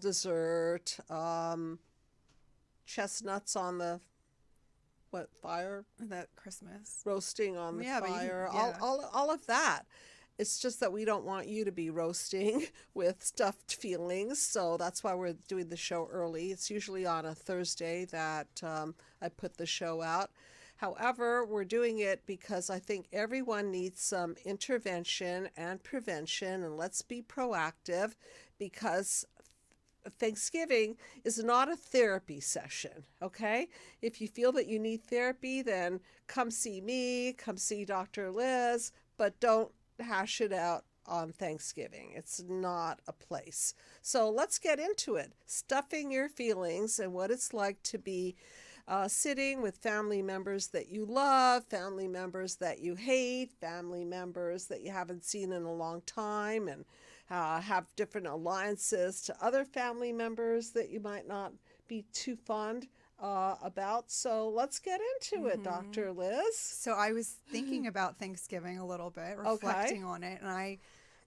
dessert, chestnuts on the fire, That Christmas. roasting on the Yeah, but you can, fire, yeah. all of that. It's just that we don't want you to be roasting with stuffed feelings, so that's why we're doing the show early. It's usually on a Thursday that I put the show out. However, we're doing it because I think everyone needs some intervention and prevention, and let's be proactive because Thanksgiving is not a therapy session, okay? If you feel that you need therapy, then come see me, come see Dr. Liz, but don't hash it out on Thanksgiving. It's not a place. So let's get into it. Stuffing your feelings and what it's like to be sitting with family members that you love, family members that you hate, family members that you haven't seen in a long time, and have different alliances to other family members that you might not be too fond about. So let's get into it, Dr. Liz. So I was thinking about Thanksgiving a little bit, Okay. reflecting on it, and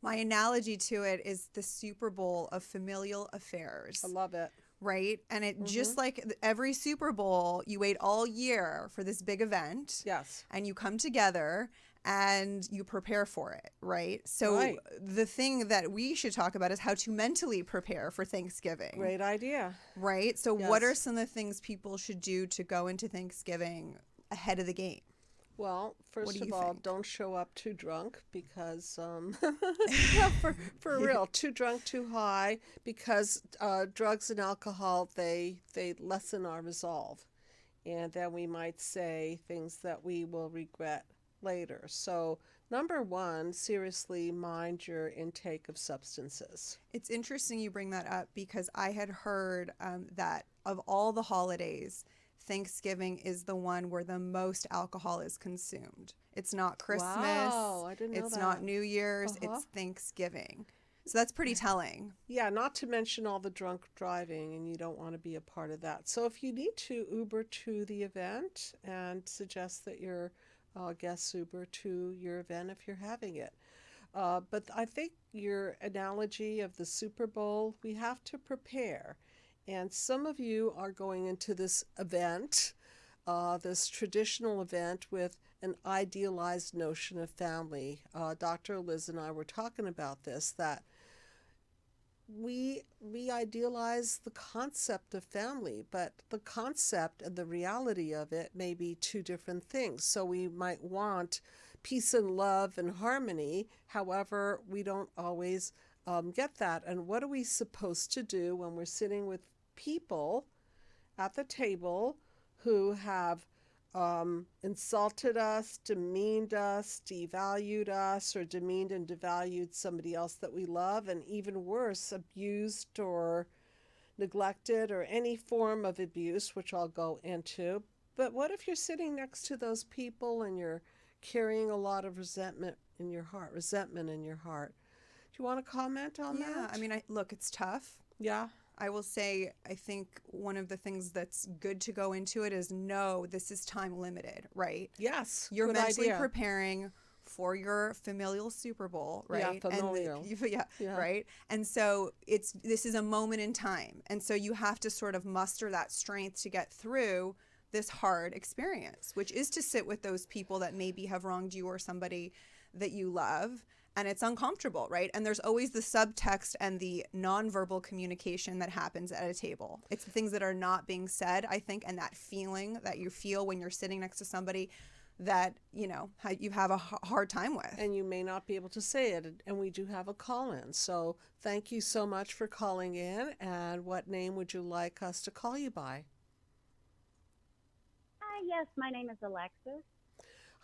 my analogy to it is the Super Bowl of familial affairs. I love it. Right? And it just like every Super Bowl, you wait all year for this big event. Yes. And you come together and you prepare for it, right? So Right. the thing that we should talk about is how to mentally prepare for Thanksgiving. Great idea. Right? So Yes. what are some of the things people should do to go into Thanksgiving ahead of the game? Well, first do of you all, think? don't show up too drunk because, for real, too drunk, too high, because drugs and alcohol, they lessen our resolve. And then we might say things that we will regret later. So, number one, seriously mind your intake of substances. It's interesting you bring that up because I had heard that of all the holidays, Thanksgiving is the one where the most alcohol is consumed. It's not Christmas. Wow, I didn't know it's that. not New Year's. Uh-huh. It's Thanksgiving. So that's pretty telling. Yeah, not to mention all the drunk driving, and you don't want to be a part of that. So if you need to Uber to the event, and suggest that your guests Uber to your event if you're having it. But I think your analogy of the Super Bowl, we have to prepare. And some of you are going into this event, this traditional event, with an idealized notion of family. Dr. Liz and I were talking about this, that we idealize the concept of family, but the concept and the reality of it may be two different things. So we might want peace and love and harmony. However, we don't always get that. And what are we supposed to do when we're sitting with people at the table who have insulted us, demeaned us, devalued us, or demeaned and devalued somebody else that we love, and even worse, abused or neglected or any form of abuse, which I'll go into. But what if you're sitting next to those people and you're carrying a lot of resentment in your heart? Do you want to comment on that? Yeah, I mean, look, it's tough. Yeah. I will say, I think one of the things that's good to go into it is know this is time limited, right? Yes. You're good mentally idea. preparing for your familial Super Bowl, right? Yeah, familial. Yeah, right. And so this is a moment in time. And so you have to sort of muster that strength to get through this hard experience, which is to sit with those people that maybe have wronged you or somebody that you love. And it's uncomfortable, right? And there's always the subtext and the nonverbal communication that happens at a table. It's the things that are not being said, I think, and that feeling that you feel when you're sitting next to somebody that, you know, you have a hard time with. And you may not be able to say it. And we do have a call in. So thank you so much for calling in. And what name would you like us to call you by? Hi, yes, my name is Alexis.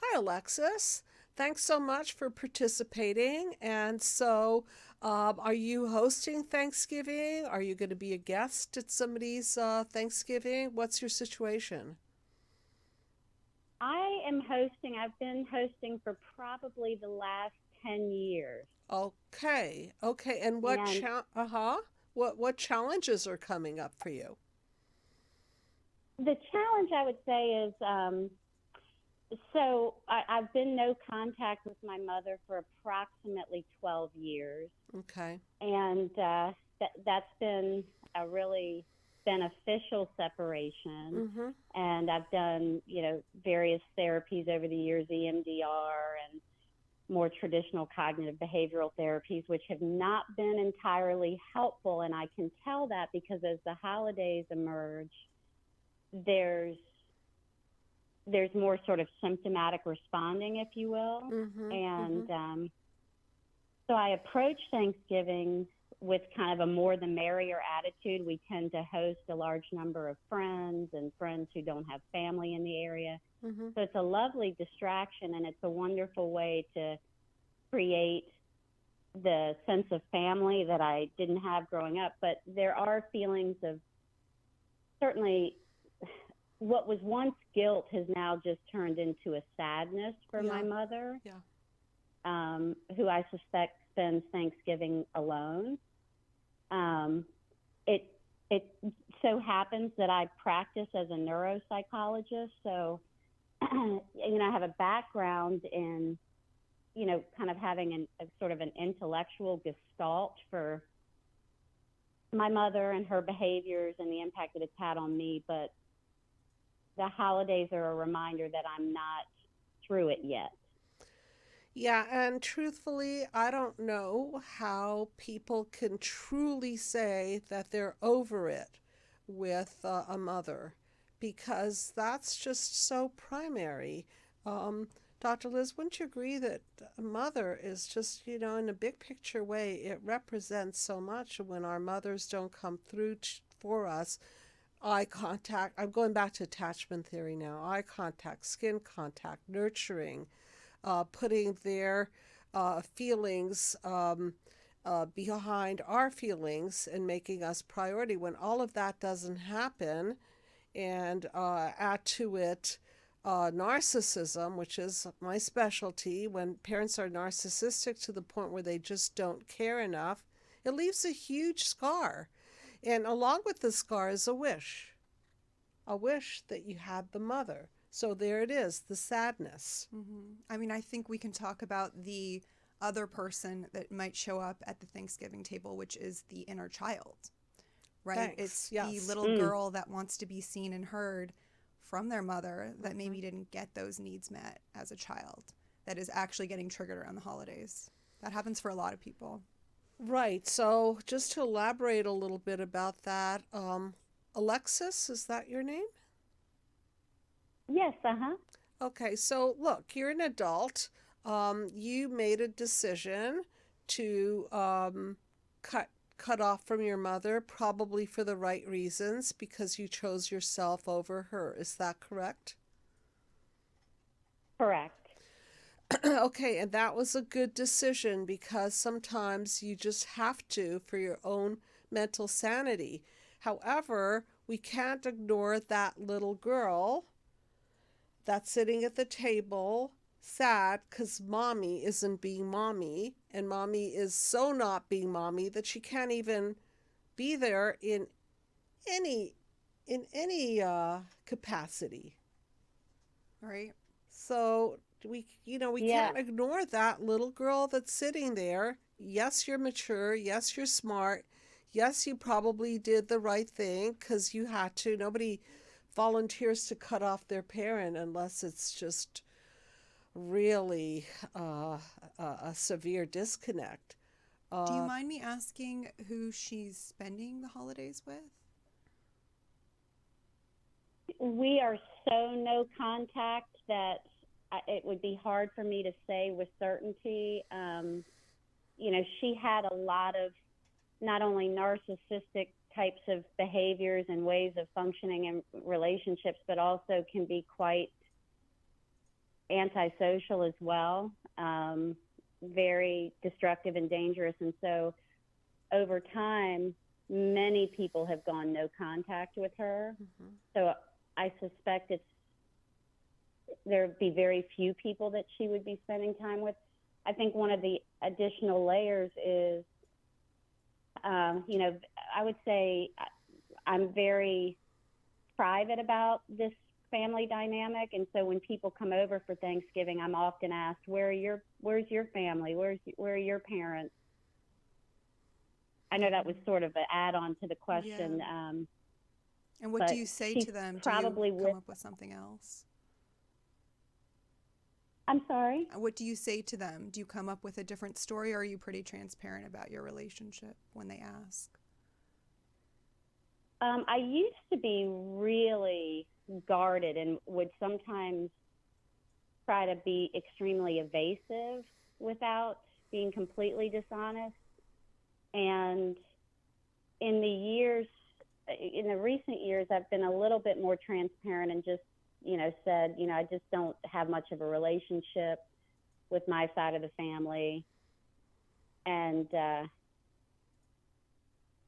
Hi, Alexis. Thanks so much for participating. And so, are you hosting Thanksgiving? Are you going to be a guest at somebody's Thanksgiving? What's your situation? I am hosting. I've been hosting for probably the last 10 years. Okay. And what challenges are coming up for you? The challenge, I would say, is so I've been no contact with my mother for approximately 12 years. Okay. And that's been a really beneficial separation. Mm-hmm. And I've done, various therapies over the years, EMDR and more traditional cognitive behavioral therapies, which have not been entirely helpful. And I can tell that because as the holidays emerge, there's more sort of symptomatic responding, if you will. Mm-hmm. And Mm-hmm. so I approach Thanksgiving with kind of a more the merrier attitude. We tend to host a large number of friends and friends who don't have family in the area. Mm-hmm. So it's a lovely distraction, and it's a wonderful way to create the sense of family that I didn't have growing up. But there are feelings of certainly what was once guilt has now just turned into a sadness for my mother, who I suspect spends Thanksgiving alone. It so happens that I practice as a neuropsychologist, so I have a background in kind of having a sort of an intellectual gestalt for my mother and her behaviors and the impact that it's had on me. But the holidays are a reminder that I'm not through it yet. Yeah, and truthfully, I don't know how people can truly say that they're over it with a mother, because that's just so primary. Um, Dr. Liz, wouldn't you agree that a mother is just, in a big picture way, it represents so much when our mothers don't come through for us? Eye contact, I'm going back to attachment theory now. Eye contact, skin contact, nurturing, putting their feelings behind our feelings and making us priority. When all of that doesn't happen, and add to it narcissism, which is my specialty, when parents are narcissistic to the point where they just don't care enough, it leaves a huge scar. And along with the scar is a wish that you had the mother. So there it is, the sadness. Mm-hmm. I mean, I think we can talk about the other person that might show up at the Thanksgiving table, which is the inner child, right? Thanks. It's Yes. the little girl that wants to be seen and heard from their mother that maybe didn't get those needs met as a child, that is actually getting triggered around the holidays. That happens for a lot of people. Right. So just to elaborate a little bit about that, Alexis, is that your name? Yes, uh-huh. Okay, so look, you're an adult. You made a decision to cut off from your mother, probably for the right reasons, because you chose yourself over her. Is that correct? Correct. Okay, and that was a good decision, because sometimes you just have to for your own mental sanity. However, we can't ignore that little girl that's sitting at the table sad because mommy isn't being mommy, and mommy is so not being mommy that she can't even be there in any capacity. Right? So we Yeah. can't ignore that little girl that's sitting there. Yes, you're mature. Yes, you're smart. Yes, you probably did the right thing because you had to. Nobody volunteers to cut off their parent unless it's just really a severe disconnect. Do you mind me asking who she's spending the holidays with? We are so no contact that it would be hard for me to say with certainty. She had a lot of not only narcissistic types of behaviors and ways of functioning in relationships, but also can be quite antisocial as well, very destructive and dangerous. And so over time, many people have gone no contact with her. Mm-hmm. So I suspect there'd be very few people that she would be spending time with. I think one of the additional layers is, I would say I'm very private about this family dynamic, and so when people come over for Thanksgiving, I'm often asked, where's your family? Where are your parents? I know that was sort of an add-on to the question, Yeah. And what do but you say she's to them? Do you probably come with. up with something else? I'm sorry. What do you say to them? Do you come up with a different story, or are you pretty transparent about your relationship when they ask? I used to be really guarded and would sometimes try to be extremely evasive without being completely dishonest. And in the years, in the recent years, I've been a little bit more transparent and just, said, I just don't have much of a relationship with my side of the family. And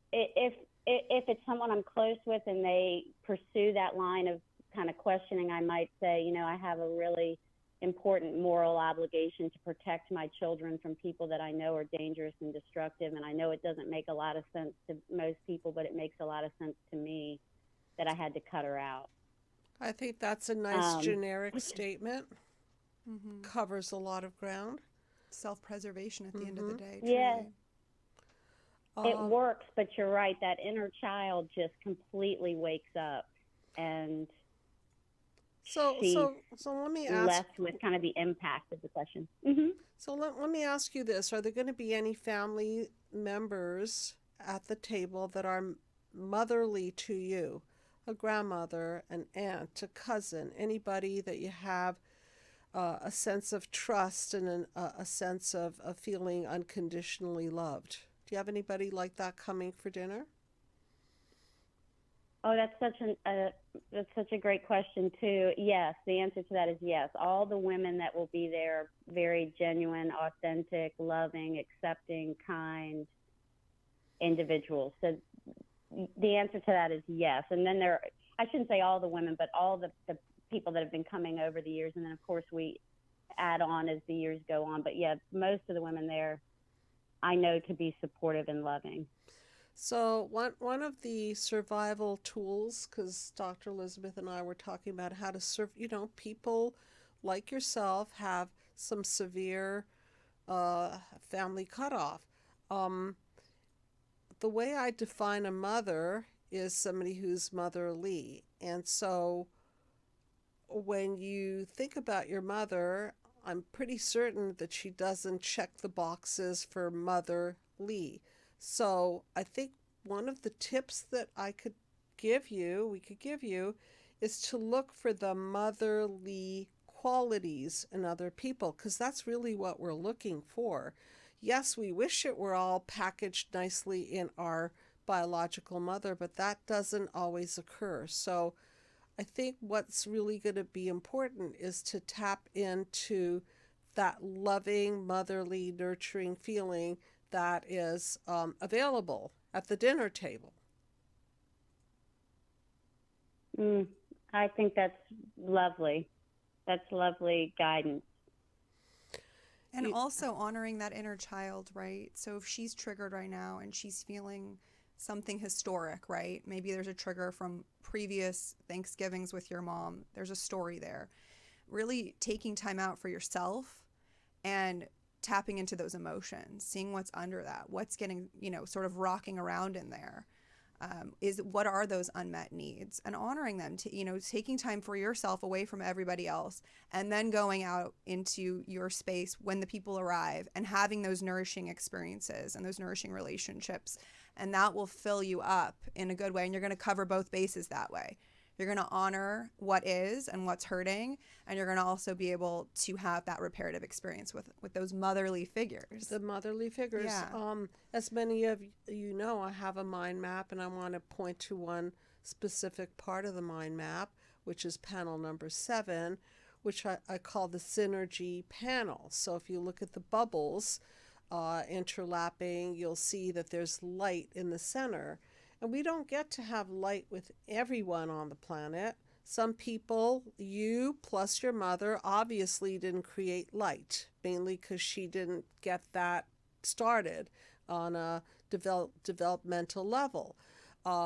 if it's someone I'm close with and they pursue that line of kind of questioning, I might say, I have a really important moral obligation to protect my children from people that I know are dangerous and destructive. And I know it doesn't make a lot of sense to most people, but it makes a lot of sense to me that I had to cut her out. I think that's a nice generic statement. Mm-hmm. Covers a lot of ground. Self-preservation at the end of the day, Yeah. truly. It works, but you're right. That inner child just completely wakes up, and so let me ask. left with kind of the impact of the question. Mm-hmm. So let me ask you this: are there going to be any family members at the table that are motherly to you? A grandmother, an aunt, a cousin, anybody that you have a sense of trust and a sense of feeling unconditionally loved? Do you have anybody like that coming for dinner? Oh, that's such a great question too. Yes, the answer to that is yes. All the women that will be there, very genuine, authentic, loving, accepting, kind individuals. So the answer to that is yes. And then I shouldn't say all the women, but all the people that have been coming over the years. And then of course we add on as the years go on. But yeah, most of the women there I know to be supportive and loving. So one of the survival tools, because Dr. Elizabeth and I were talking about how to serve, people like yourself have some severe family cutoff. Um, the way I define a mother is somebody who's motherly. And so when you think about your mother, I'm pretty certain that she doesn't check the boxes for motherly. So I think one of the tips that we could give you, is to look for the motherly qualities in other people, because that's really what we're looking for. Yes, we wish it were all packaged nicely in our biological mother, but that doesn't always occur. So I think what's really going to be important is to tap into that loving, motherly, nurturing feeling that is available at the dinner table. I think that's lovely. That's lovely guidance. And also honoring that inner child, right? So if she's triggered right now and she's feeling something historic, right? Maybe there's a trigger from previous Thanksgivings with your mom. There's a story there. Really taking time out for yourself and tapping into those emotions, seeing what's under that, what's getting, sort of rocking around in there. What are those unmet needs, and honoring them, taking time for yourself away from everybody else, and then going out into your space when the people arrive and having those nourishing experiences and those nourishing relationships. And that will fill you up in a good way. And you're going to cover both bases that way. You're going to honor what is and what's hurting, and you're going to also be able to have that reparative experience with those motherly figures. The motherly figures. Yeah. As many of you know, I have a mind map, and I want to point to one specific part of the mind map, which is panel number 7, which I call the synergy panel. So if you look at the bubbles interlapping, you'll see that there's light in the center. And we don't get to have light with everyone on the planet. Some people, you plus your mother, obviously didn't create light, mainly because she didn't get that started on a developmental level.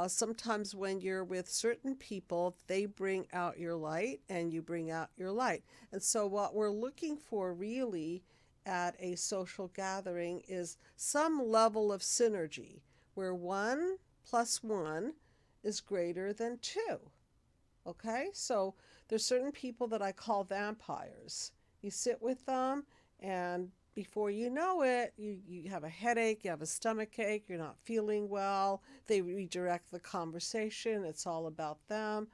Sometimes when you're with certain people, they bring out your light and you bring out your light. And so what we're looking for really at a social gathering is some level of synergy, where 1 plus 1 is greater than 2. Okay, so there's certain people that I call vampires. You sit with them, and before you know it, you have a headache, you have a stomach ache, you're not feeling well. They redirect the conversation, it's all about them.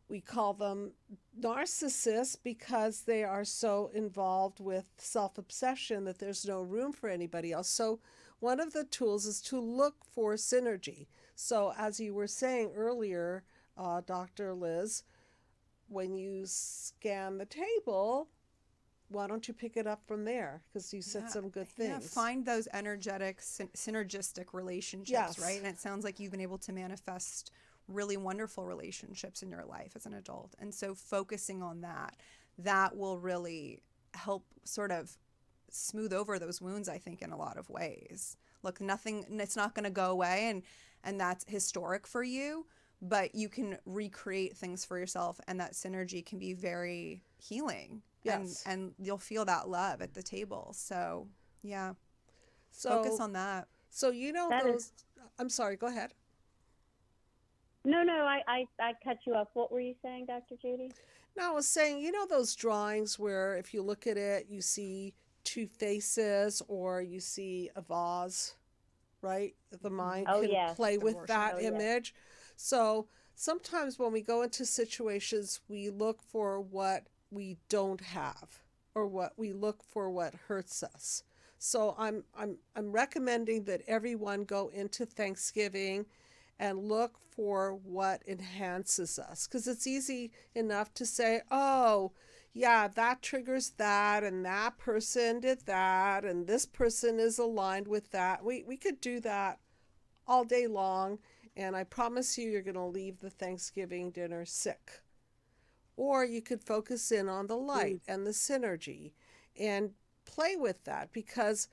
We call them narcissists because they are so involved with self obsession that there's no room for anybody else. So, one of the tools is to look for synergy. So, as you were saying earlier, Dr. Liz, when you scan the table, why don't you pick it up from there? Because you said some good things. Yeah, find those energetic, synergistic relationships, Yes. right? And it sounds like you've been able to manifest really wonderful relationships in your life as an adult. And so focusing on that will really help sort of smooth over those wounds, I think, in a lot of ways. Look, it's not going to go away, and that's historic for you, but you can recreate things for yourself, and that synergy can be very healing. Yes. And you'll feel that love at the table. So, yeah. So, Focus on that. So, you know, That those. is- I'm sorry, go ahead. No, I cut you off. What were you saying, Dr. Judy? No, I was saying, you know, those drawings where if you look at it, you see two faces or you see a vase, right? The mind Oh, can yes. play The with Rorschach. that Oh, yes. image. So sometimes when we go into situations, we look for what we don't have or we look for what hurts us. So I'm recommending that everyone go into Thanksgiving and look for what enhances us, because it's easy enough to say, oh, yeah, that triggers that, and that person did that, and this person is aligned with that. We could do that all day long, and I promise you're going to leave the Thanksgiving dinner sick. Or you could focus in on the light and the synergy and play with that, because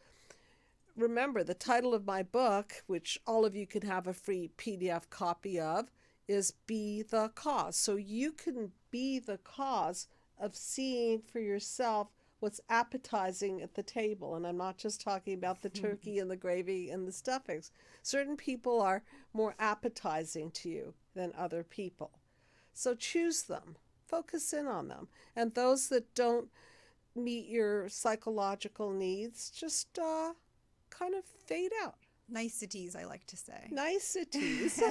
remember, the title of my book, which all of you can have a free PDF copy of, is Be the Cause. So you can be the cause of seeing for yourself what's appetizing at the table. And I'm not just talking about the turkey and the gravy and the stuffings. Certain people are more appetizing to you than other people. So choose them, focus in on them. And those that don't meet your psychological needs, just kind of fade out. Niceties, I like to say. Niceties.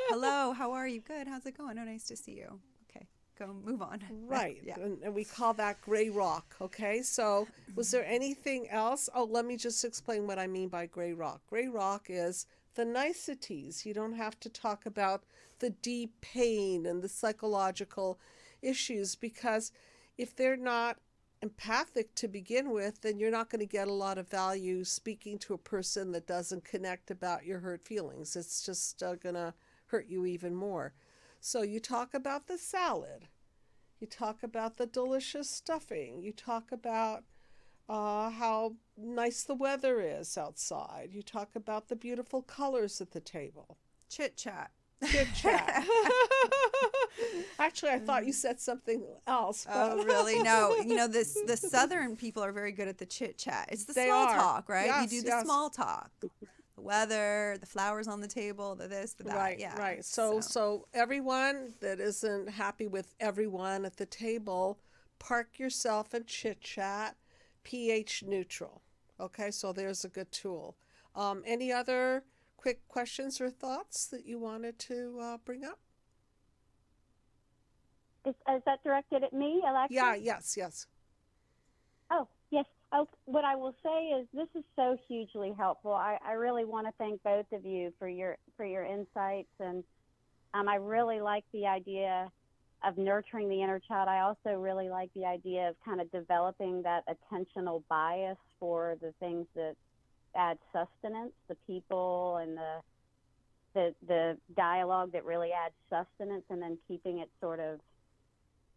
Hello, how are you? Good. How's it going? Oh, nice to see you. Okay, go move on. Right. Yeah. And we call that gray rock. Okay. So was there anything else? Oh, let me just explain what I mean by gray rock. Gray rock is the niceties. You don't have to talk about the deep pain and the psychological issues, because if they're not empathic to begin with, then you're not going to get a lot of value speaking to a person that doesn't connect about your hurt feelings. It's just going to hurt you even more. So you talk about the salad, you talk about the delicious stuffing, you talk about how nice the weather is outside, you talk about the beautiful colors at the table. Chit chat. Chit chat. Actually, I thought you said something else. Oh, really? No. You know, the Southern people are very good at the chit chat. It's the They small are. talk, right? Yes, You do the yes. small talk. The weather, the flowers on the table, the this, the that. Right, Yeah. right. So everyone that isn't happy with everyone at the table, park yourself and chit chat, pH neutral. Okay, so there's a good tool. Any other quick questions or thoughts that you wanted to bring up? Is that directed at me, Alexa? Yeah, yes. Oh, yes. Oh, what I will say is this is so hugely helpful. I really want to thank both of you for your insights, and I really like the idea of nurturing the inner child. I also really like the idea of kind of developing that attentional bias for the things that add sustenance, the people and the dialogue that really adds sustenance, and then keeping it sort of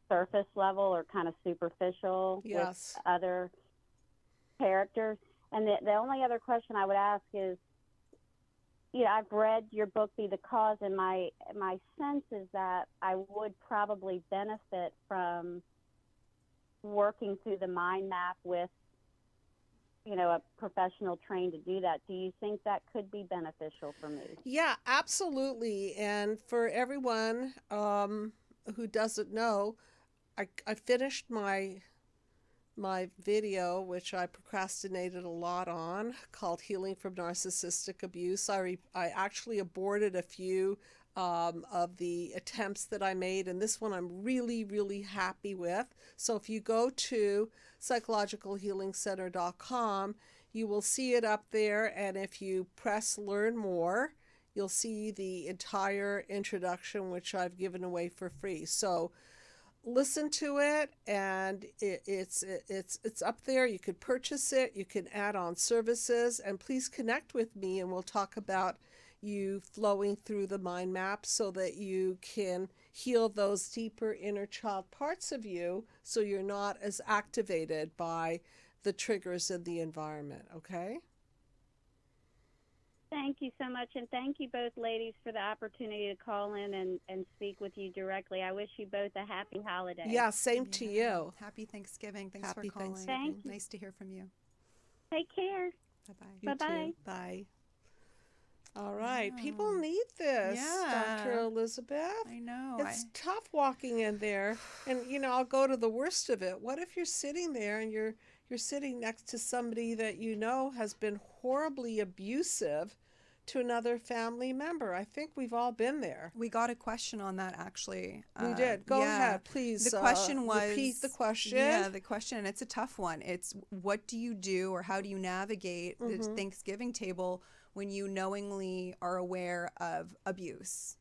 surface level or kind of superficial Yes. with other characters. And the only other question I would ask is, I've read your book, Be the Cause, and my sense is that I would probably benefit from working through the mind map with a professional trained to do that. Do you think that could be beneficial for me? Yeah, absolutely. And for everyone who doesn't know, I finished my video, which I procrastinated a lot on, called Healing from Narcissistic Abuse. I actually aborted a few of the attempts that I made, and this one I'm really, really happy with. So if you go to psychologicalhealingcenter.com, you will see it up there, and if you press Learn More, you'll see the entire introduction, which I've given away for free. So listen to it, and it's up there. You could purchase it, you can add on services, and please connect with me, and we'll talk about you flowing through the mind map so that you can heal those deeper inner child parts of you, so you're not as activated by the triggers in the environment. Okay? Thank you so much, and thank you both ladies for the opportunity to call in and speak with you directly. I wish you both a happy holiday. Yeah, same to you. Happy Thanksgiving. Thanks Happy for calling. Thanksgiving. Thank you. Nice to hear from you. Take care. Bye-bye. You Bye-bye. too. Bye. All right. People need this, Yeah. Dr. Elizabeth. I know. It's tough walking in there. And, I'll go to the worst of it. What if you're sitting there and you're sitting next to somebody that has been horribly abusive to another family member? I think we've all been there. We got a question on that, actually. We did. Go ahead, please. The question was... Repeat the question. Yeah, the question, and it's a tough one. It's, what do you do, or how do you navigate the Thanksgiving table when you knowingly are aware of abuse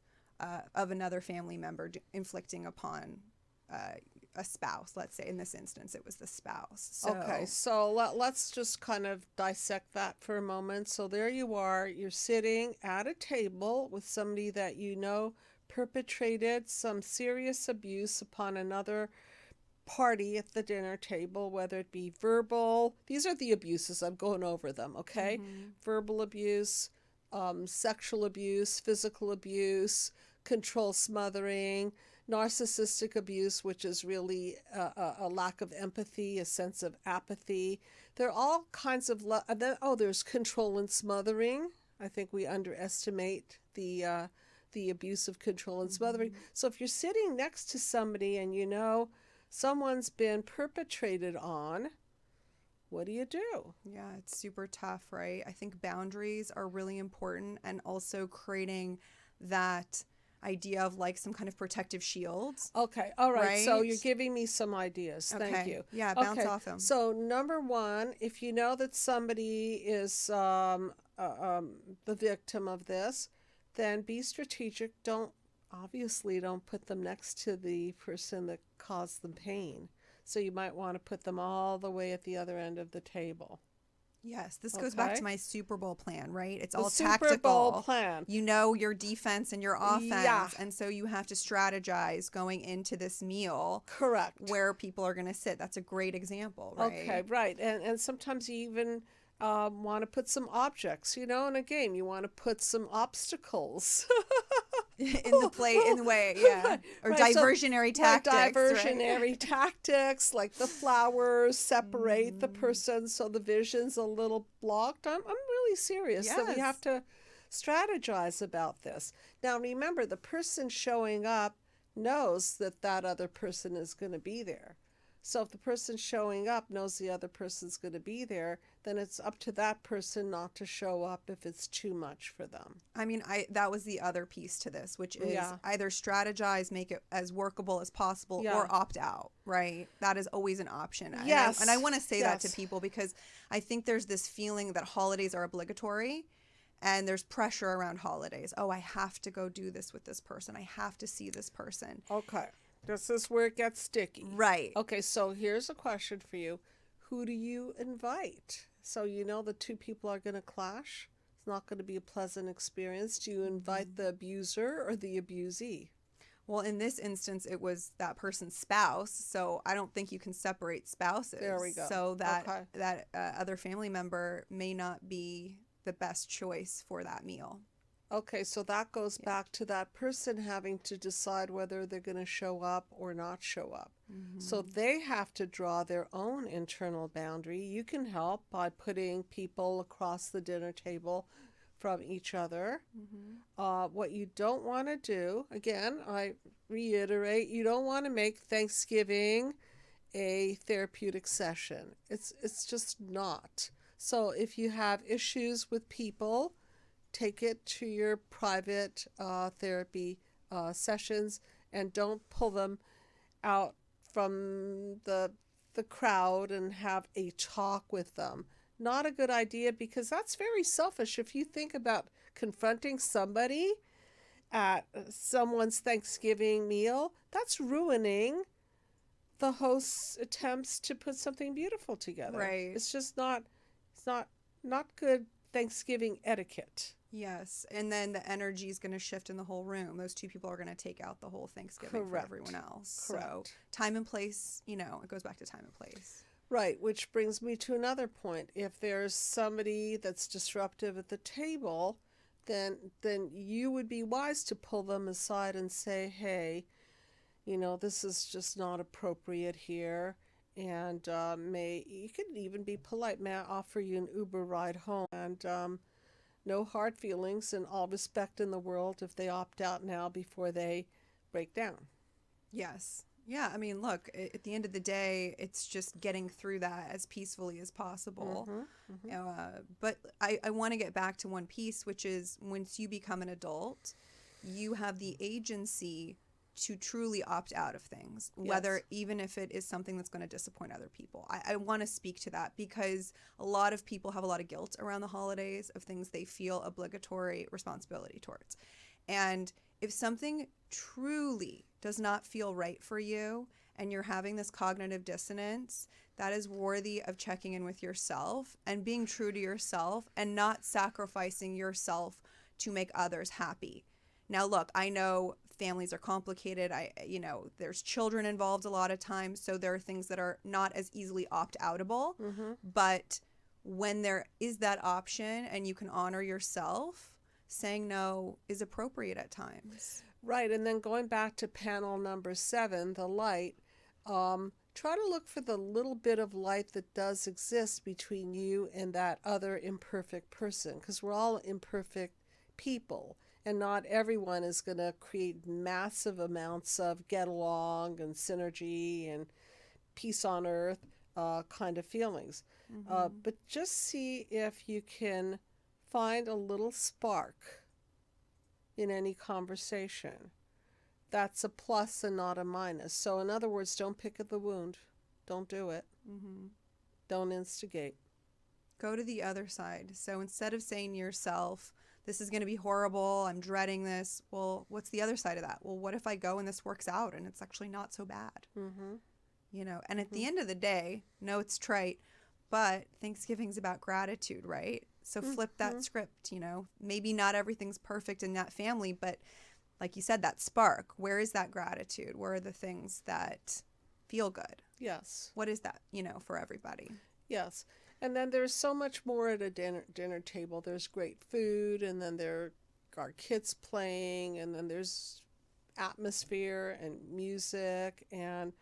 of another family member inflicting upon a spouse? Let's say in this instance it was the spouse. Okay, so let's just kind of dissect that for a moment. So there you are, you're sitting at a table with somebody that perpetrated some serious abuse upon another party at the dinner table, whether it be verbal. These are the abuses. I'm going over them, okay? Verbal abuse, sexual abuse, physical abuse, control smothering, narcissistic abuse, which is really a lack of empathy, a sense of apathy. There are all kinds of... there's control and smothering. I think we underestimate the abuse of control and smothering. So if you're sitting next to somebody and someone's been perpetrated on, what do you do? Yeah, it's super tough, right? I think boundaries are really important, and also creating that idea of like some kind of protective shield. Okay, all right. So Right? you're giving me some ideas. Thank you. Yeah, bounce off them. So number one, if you know that somebody is the victim of this, then be strategic. Obviously don't put them next to the person that caused them pain. So you might want to put them all the way at the other end of the table. Yes, this goes back Okay. to my Super Bowl plan, right? It's The all Super tactical. Bowl plan. You know your defense and your offense, Yeah. and so you have to strategize going into this meal Correct. where people are going to sit. That's a great example, right? Okay, right. And sometimes you even want to put some objects, in a game. You want to put some obstacles. in the way, yeah. Or Right, so- diversionary tactics. Right, right? diversionary tactics, like the flowers separate the person so the vision's a little blocked. I'm really serious that we Yes. have to strategize about this. Now remember, the person showing up knows that other person is going to be there. So if the person showing up knows the other person's going to be there, then it's up to that person not to show up if it's too much for them. I mean, that was the other piece to this, which is Yeah. either strategize, make it as workable as possible, Yeah. or opt out, right? That is always an option. Yes. And I want to say that to Yes. people because I think there's this feeling that holidays are obligatory, and there's pressure around holidays. Oh, I have to go do this with this person. I have to see this person. Okay. This is where it gets sticky. Right. Okay, so here's a question for you. Who do you invite? So the two people are going to clash. It's not going to be a pleasant experience. Do you invite the abuser or the abusee? Well, in this instance, it was that person's spouse, so I don't think you can separate spouses. There we go. So Okay. that other family member may not be the best choice for that meal. Okay, so that goes Yeah. back to that person having to decide whether they're going to show up or not show up. So Mm-hmm. they have to draw their own internal boundary. You can help by putting people across the dinner table from each other. Mm-hmm. What you don't want to do, again, I reiterate, you don't want to make Thanksgiving a therapeutic session. It's just not. So if you have issues with people, take it to your private therapy sessions, and don't pull them out from the crowd and have a talk with them. Not a good idea, because that's very selfish. If you think about confronting somebody at someone's Thanksgiving meal, that's ruining the host's attempts to put something beautiful together. Right. It's just not, it's not good Thanksgiving etiquette. Yes, and then the energy is going to shift in the whole room. Those two people are going to take out the whole Thanksgiving for Correct. everyone else. So Correct. time and place, it goes back to time and place. Right, which brings me to another point. If there's somebody that's disruptive at the table, then you would be wise to pull them aside and say, "Hey, this is just not appropriate here." And may you could even be polite. May I offer you an Uber ride home? And no hard feelings, and all respect in the world if they opt out now before they break down. Yes. Yeah, I mean, look, at the end of the day, it's just getting through that as peacefully as possible. Mm-hmm, mm-hmm. But I want to get back to one piece, which is once you become an adult, you have the agency to truly opt out of things, whether Yes. even if it is something that's going to disappoint other people. I want to speak to that because a lot of people have a lot of guilt around the holidays of things they feel obligatory responsibility towards. And if something truly does not feel right for you and you're having this cognitive dissonance, that is worthy of checking in with yourself and being true to yourself and not sacrificing yourself to make others happy. Now, look, I know families are complicated. There's children involved a lot of times, so there are things that are not as easily opt-outable. Mm-hmm. But when there is that option and you can honor yourself, saying no is appropriate at times. Right, and then going back to panel number 7, the light, try to look for the little bit of light that does exist between you and that other imperfect person, because we're all imperfect people, and not everyone is going to create massive amounts of get along and synergy and peace on earth kind of feelings. Mm-hmm. But just see if you can find a little spark in any conversation. That's a plus and not a minus. So, in other words, don't pick at the wound. Don't do it. Mm-hmm. Don't instigate. Go to the other side. So instead of saying to yourself, this is going to be horrible, I'm dreading this, well, what's the other side of that? Well, what if I go and this works out and it's actually not so bad? Mm-hmm. And at the end of the day, no, it's trite, but Thanksgiving's about gratitude, right? So flip that script, maybe not everything's perfect in that family, but like you said, that spark, where is that gratitude? Where are the things that feel good? Yes. What is that, for everybody? Yes. And then there's so much more at a dinner table. There's great food, and then there are kids playing, and then there's atmosphere and music. And,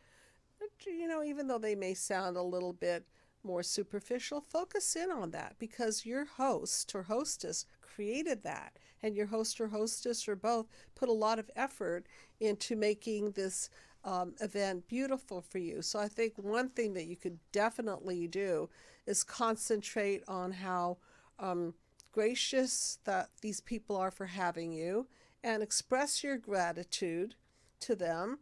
even though they may sound a little bit more superficial, focus in on that, because your host or hostess created that. And your host or hostess or both put a lot of effort into making this event beautiful for you. So I think one thing that you could definitely do is concentrate on how gracious that these people are for having you, and express your gratitude to them,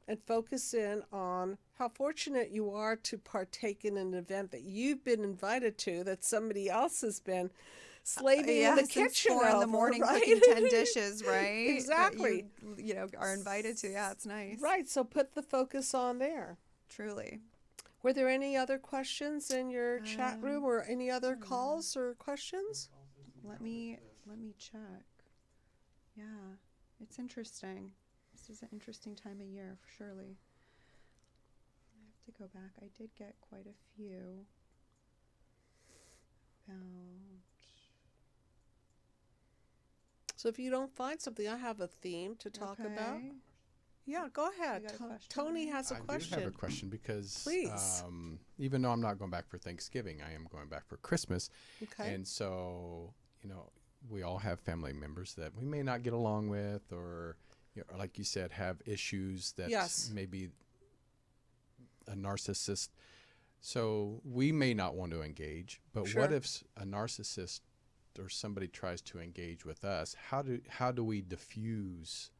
and focus in on how fortunate you are to partake in an event that you've been invited to, that somebody else has been slaving in the since kitchen 4 in the over, morning right? cooking 10 dishes, right? Exactly. That you are invited to. Yeah, it's nice. Right, so put the focus on there. Truly. Were there any other questions in your chat room, or any other calls or questions? Let me check. Yeah, it's interesting. This is an interesting time of year, surely. I have to go back. I did get quite a few about. So if you don't find something, I have a theme to talk about. Okay. Yeah, go ahead. You got a question? Tony has a I question. do have a question because Please. even though I'm not going back for Thanksgiving, I am going back for Christmas. Okay. And so, we all have family members that we may not get along with, or like you said, have issues that Yes. maybe a narcissist. So we may not want to engage, but Sure. what if a narcissist or somebody tries to engage with us? How do we diffuse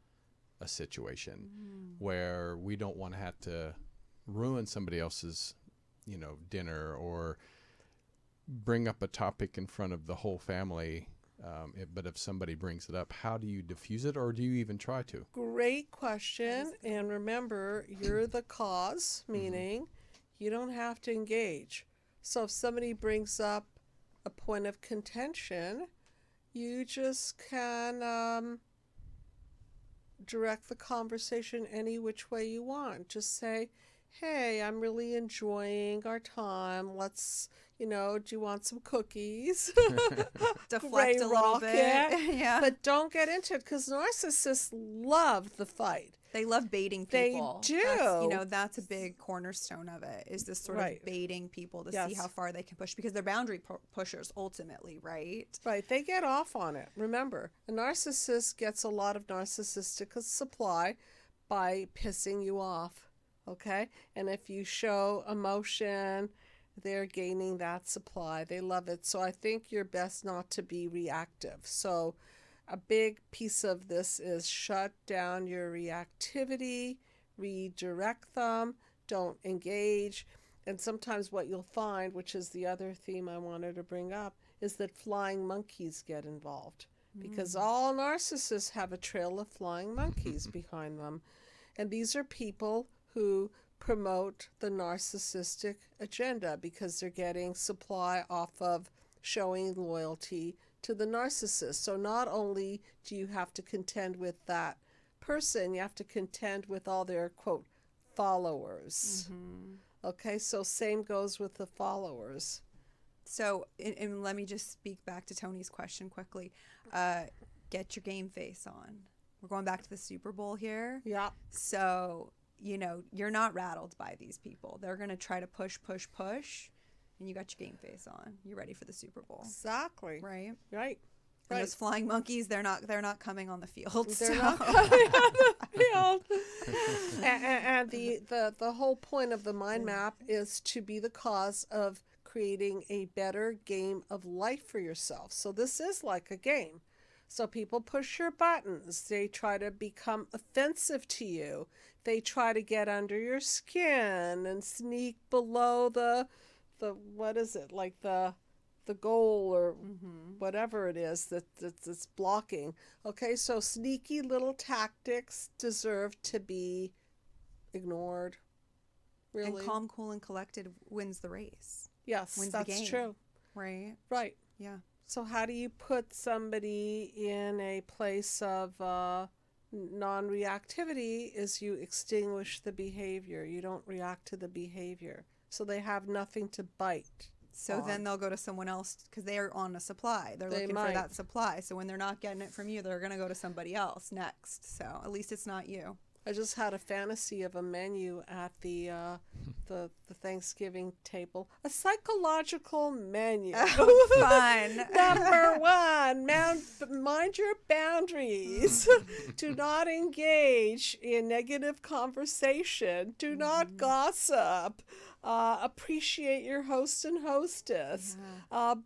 a situation where we don't want to have to ruin somebody else's, dinner, or bring up a topic in front of the whole family? But if somebody brings it up, how do you diffuse it, or do you even try to? Great question. And remember, you're the cause, meaning you don't have to engage. So if somebody brings up a point of contention, you just can direct the conversation any which way you want. Just say, hey, I'm really enjoying our time. Let's, do you want some cookies? Deflect Gray a little rocket. bit. Yeah. But don't get into it, because narcissists love the fight. They love baiting They people. do. That's a big cornerstone of it, is this sort Right. of baiting people to Yes. see how far they can push, because they're boundary pushers ultimately, right? Right, they get off on it. Remember, a narcissist gets a lot of narcissistic supply by pissing you off, okay? And if you show emotion, they're gaining that supply. They love it. So I think you're best not to be reactive. So a big piece of this is shut down your reactivity, redirect them, don't engage. And sometimes what you'll find, which is the other theme I wanted to bring up, is that flying monkeys get involved, because all narcissists have a trail of flying monkeys behind them. And these are people who promote the narcissistic agenda because they're getting supply off of showing loyalty to the narcissist. So not only do you have to contend with that person, you have to contend with all their, quote, followers. Okay, so same goes with the followers. So, and let me just speak back to Tony's question quickly. Get your game face on. We're going back to the Super Bowl here. Yeah. So, you're not rattled by these people. They're going to try to push, and you got your game face on. You're ready for the Super Bowl. Exactly. Right? Right. And those flying monkeys, they're not coming on the field. They're so. not coming on the field. And the whole point of the mind map is to be the cause of creating a better game of life for yourself. So this is like a game. So people push your buttons. They try to become offensive to you. They try to get under your skin and sneak below the what is it, like the goal or whatever it is that's blocking. Okay, so sneaky little tactics deserve to be ignored. Really. And calm, cool, and collected wins the race. Yes, wins the that's game. true. Right? Right. Yeah. So how do you put somebody in a place of non-reactivity? Is you extinguish the behavior. You don't react to the behavior. So they have nothing to bite. So then they'll go to someone else because they are on a supply. They're They looking might. for that supply. So when they're not getting it from you, they're going to go to somebody else next. So at least it's not you. I just had a fantasy of a menu at the Thanksgiving table. A psychological menu. Oh, fun. Number one, mind your boundaries. Do not engage in negative conversation. Do not gossip. Appreciate your host and hostess.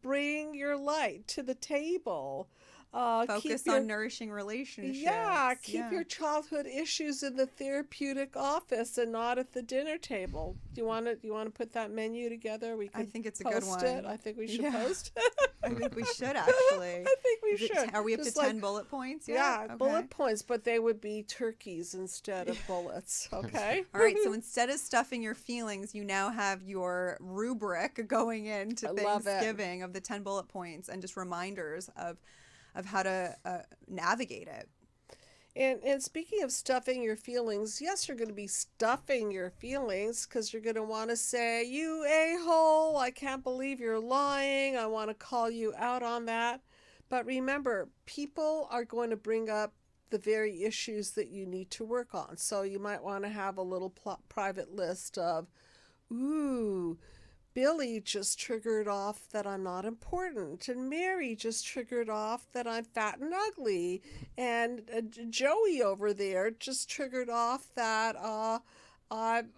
Bring your light to the table. Focus on nourishing relationships. Yeah, keep your childhood issues in the therapeutic office and not at the dinner table. Do you want to put that menu together? We I could think it's a post good it. one. I think we should post it. I think we should actually. I think we should. Are we up Just to 10 bullet points? Yeah, Okay. bullet points, but they would be turkeys instead of bullets. Okay. All right, so instead of stuffing your feelings, you now have your rubric going into love it. Thanksgiving of the 10 bullet points and just reminders of how to navigate it. And speaking of stuffing your feelings, yes, you're going to be stuffing your feelings because you're going to want to say, you a-hole, I can't believe you're lying. I want to call you out on that. But remember, people are going to bring up the very issues that you need to work on. So you might want to have a little private list of, ooh, Billy just triggered off that I'm not important, and Mary just triggered off that I'm fat and ugly, and Joey over there just triggered off that I'm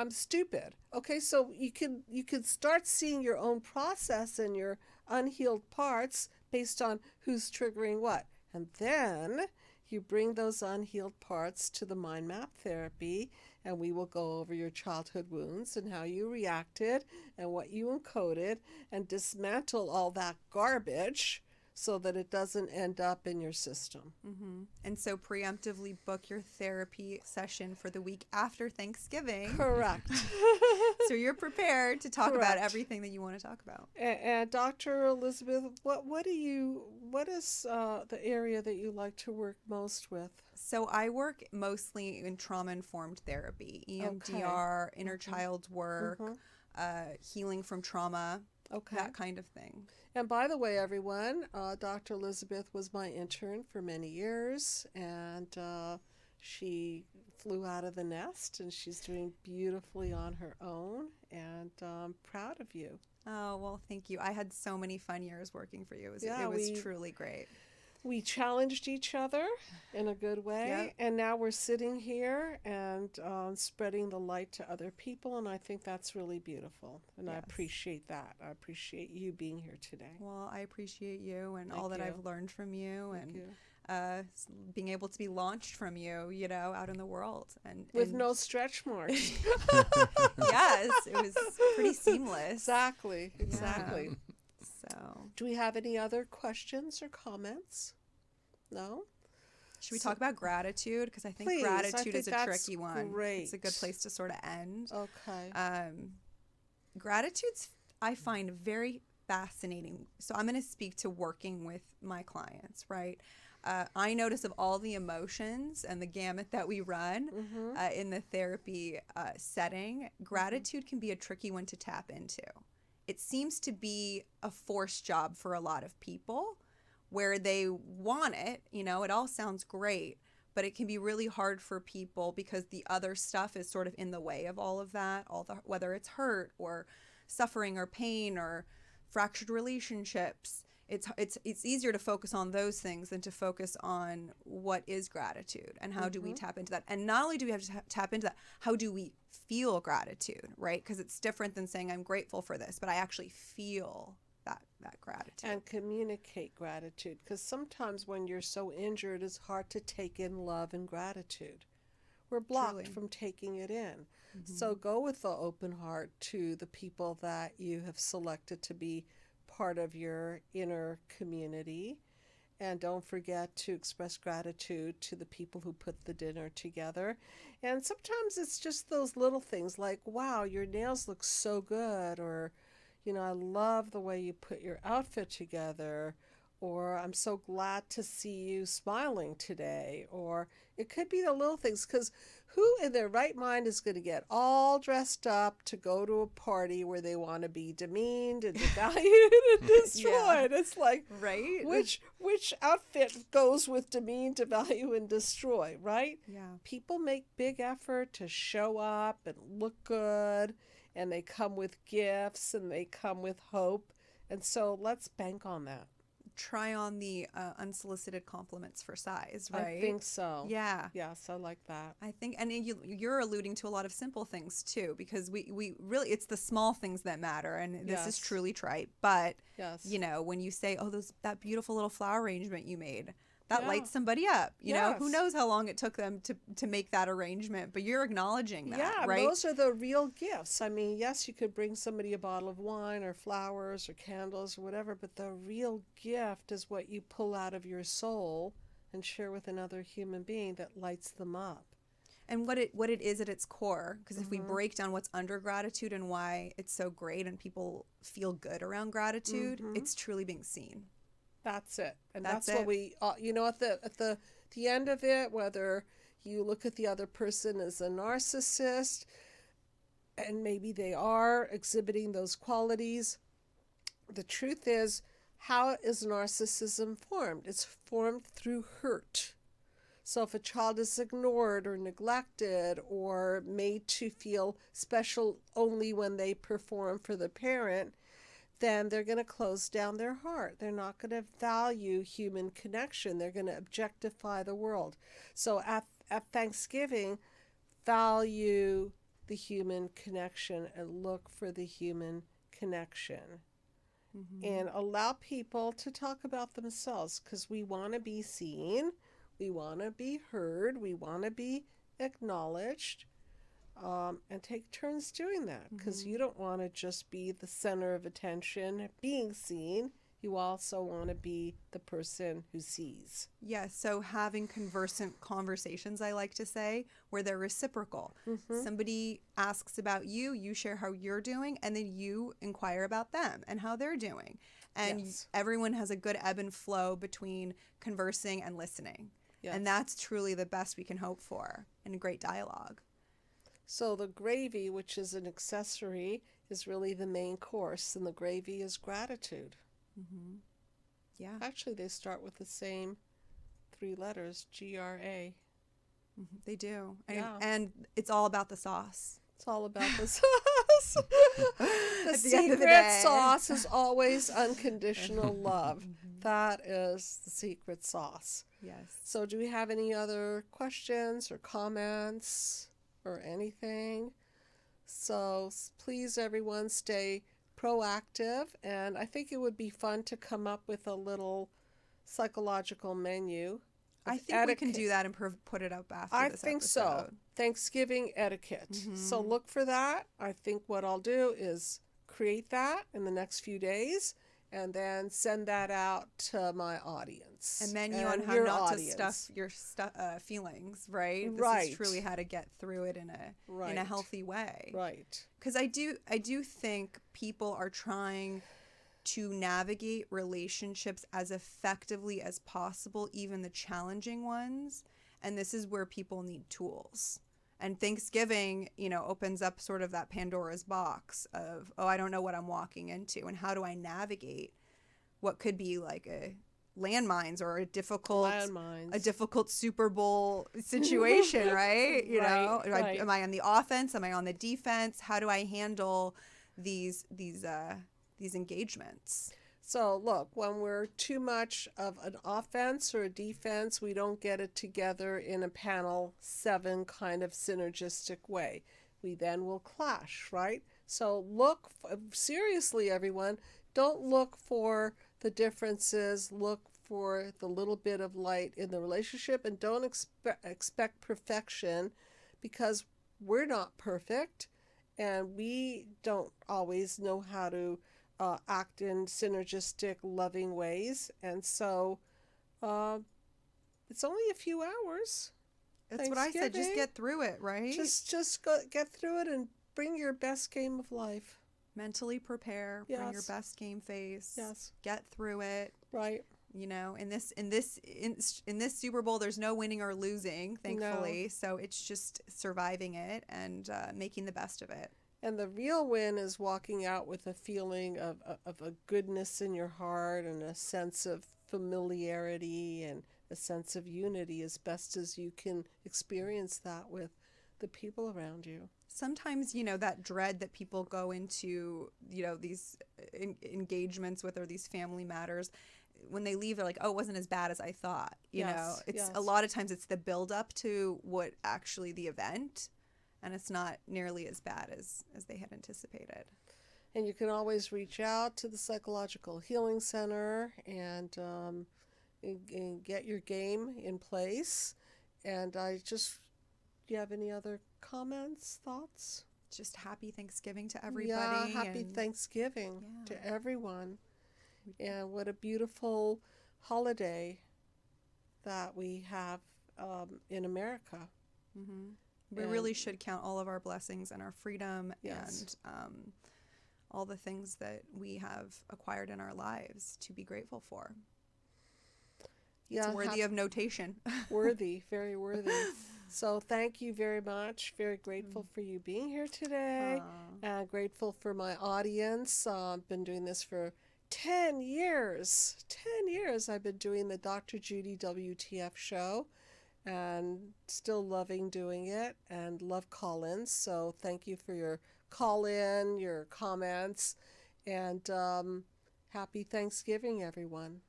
stupid. Okay, so you can start seeing your own process and your unhealed parts based on who's triggering what, and then you bring those unhealed parts to the mind map therapy, and we will go over your childhood wounds and how you reacted and what you encoded and dismantle all that garbage so that it doesn't end up in your system. And so preemptively book your therapy session for the week after Thanksgiving. Correct. So you're prepared to talk about Correct. everything that you want to talk about. And Dr. Elizabeth, what is the area that you like to work most with? So I work mostly in trauma-informed therapy, EMDR, inner child work, healing from trauma, that kind of thing. And by the way, everyone, Dr. Elizabeth was my intern for many years, and she flew out of the nest, and she's doing beautifully on her own, and I'm proud of you. Oh, well, thank you. I had so many fun years working for you. It was truly great. We challenged each other in a good way, and now we're sitting here and spreading the light to other people, and I think that's really beautiful, and I appreciate that. I appreciate you being here today. Well, I appreciate you and all that you. I've learned from you, Thank you. and being able to be launched from you, out in the world. With no stretch marks. Yes, it was pretty seamless. Exactly. So, Do we have any other questions or comments? No? should we talk about gratitude? Because I think Please, gratitude is a that's tricky one. great. It's a good place to sort of end. Okay. Gratitude's, I find, very fascinating. So I'm going to speak to working with my clients, right? I notice of all the emotions and the gamut that we run in the therapy setting, gratitude can be a tricky one to tap into. It seems to be a forced job for a lot of people where they want it, it all sounds great, but it can be really hard for people because the other stuff is sort of in the way of all of that, whether it's hurt or suffering or pain or fractured relationships. It's easier to focus on those things than to focus on what is gratitude and how do we tap into that. And not only do we have to tap into that, how do we feel gratitude, right? Because it's different than saying I'm grateful for this, but I actually feel that gratitude. And communicate gratitude, because sometimes when you're so injured, it's hard to take in love and gratitude. We're blocked Truly. from taking it in. So go with the open heart to the people that you have selected to be part of your inner community. And don't forget to express gratitude to the people who put the dinner together. And sometimes it's just those little things like, wow, your nails look so good, or, I love the way you put your outfit together, or I'm so glad to see you smiling today. Or it could be the little things, because who in their right mind is going to get all dressed up to go to a party where they want to be demeaned and devalued and destroyed? It's like, right? Which outfit goes with demean, devalue, and destroy, right? Yeah. People make big effort to show up and look good, and they come with gifts and they come with hope. And so let's bank on that. Try on the unsolicited compliments for size, right? I think so. Yeah. Yes, I like that. I think, and you're alluding to a lot of simple things too, because we really, it's the small things that matter, and this is truly trite. But Yes. when you say, "Oh, that beautiful little flower arrangement you made," that lights somebody up. You know, who Yes. knows how long it took them to make that arrangement, but you're acknowledging that, Yeah, right? those are the real gifts. I mean, yes, you could bring somebody a bottle of wine or flowers or candles or whatever, but the real gift is what you pull out of your soul and share with another human being that lights them up. And what it is at its core, because if we break down what's under gratitude and why it's so great and people feel good around gratitude, it's truly being seen. That's it. And That's that's what it. we, at the end of it, whether you look at the other person as a narcissist, and maybe they are exhibiting those qualities, the truth is how is narcissism formed? It's formed through hurt. So if a child is ignored or neglected or made to feel special only when they perform for the parent, then they're going to close down their heart. They're not going to value human connection. They're going to objectify the world. So at Thanksgiving, value the human connection and look for the human connection. And allow people to talk about themselves, because we want to be seen, we want to be heard, we want to be acknowledged, and take turns doing that, because you don't want to just be the center of attention being seen. You also want to be the person who sees. Yeah, so having conversant conversations, I like to say, where they're reciprocal. Somebody asks about you, you share how you're doing, and then you inquire about them and how they're doing. And Yes. everyone has a good ebb and flow between conversing and listening. Yes. And that's truly the best we can hope for in a great dialogue. So the gravy, which is an accessory, is really the main course, and the gravy is gratitude. Yeah. Actually, they start with the same 3 letters, GRA. They do. Yeah. And it's all about the sauce. It's all about the sauce. The At the end of the secret day. sauce is always unconditional love. That is the secret sauce. Yes. So do we have any other questions or comments or anything? So please, everyone, stay proactive. And I think it would be fun to come up with a little psychological menu. I think we can do that and put it up after I this think so. episode. Thanksgiving etiquette. So look for that. I think what I'll do is create that in the next few days and then send that out to my audience. A menu on how your not audience. to stuff your feelings, right? Right. This is truly how to get through it in a Right. healthy way. Right. Because I do think people are trying to navigate relationships as effectively as possible, even the challenging ones. And this is where people need tools. And Thanksgiving, opens up sort of that Pandora's box of, oh, I don't know what I'm walking into, and how do I navigate what could be like a landmines or a difficult Super Bowl situation, right? Right. Am I on the offense? Am I on the defense? How do I handle these engagements? So look, when we're too much of an offense or a defense, we don't get it together in a panel 7 kind of synergistic way. We then will clash, right? So look, seriously, everyone, don't look for the differences. Look for the little bit of light in the relationship, and don't expect perfection, because we're not perfect and we don't always know how to act in synergistic, loving ways. And so it's only a few hours. That's what I said. Just Thanksgiving. get through it, right? Just get through it and bring your best game of life. Mentally prepare, bring your Yes. best game face. Yes. Get through it. Right. In this Super Bowl, there's no winning or losing, thankfully. So it's just surviving it and making the best of it. And the real win is walking out with a feeling of a goodness in your heart and a sense of familiarity and a sense of unity, as best as you can experience that with the people around you. Sometimes, that dread that people go into, these engagements with, or these family matters, when they leave, they're like, oh, it wasn't as bad as I thought. It's a lot of times it's the build up to what actually the event, and it's not nearly as bad as they had anticipated. And you can always reach out to the Psychological Healing Center and get your game in place. And do you have any other comments, thoughts? Just happy Thanksgiving to everybody. Yeah, happy Thanksgiving to everyone. And what a beautiful holiday that we have in America. Mm-hmm. We really should count all of our blessings and our freedom Yes. and all the things that we have acquired in our lives to be grateful for. Yeah, It's worthy of notation. Worthy, very worthy. So thank you very much. Very grateful for you being here today. Grateful for my audience. I've been doing this for 10 years. 10 years I've been doing the Dr. Judy WTF show and still loving doing it and love call-ins. So thank you for your call-in, your comments, and happy Thanksgiving, everyone.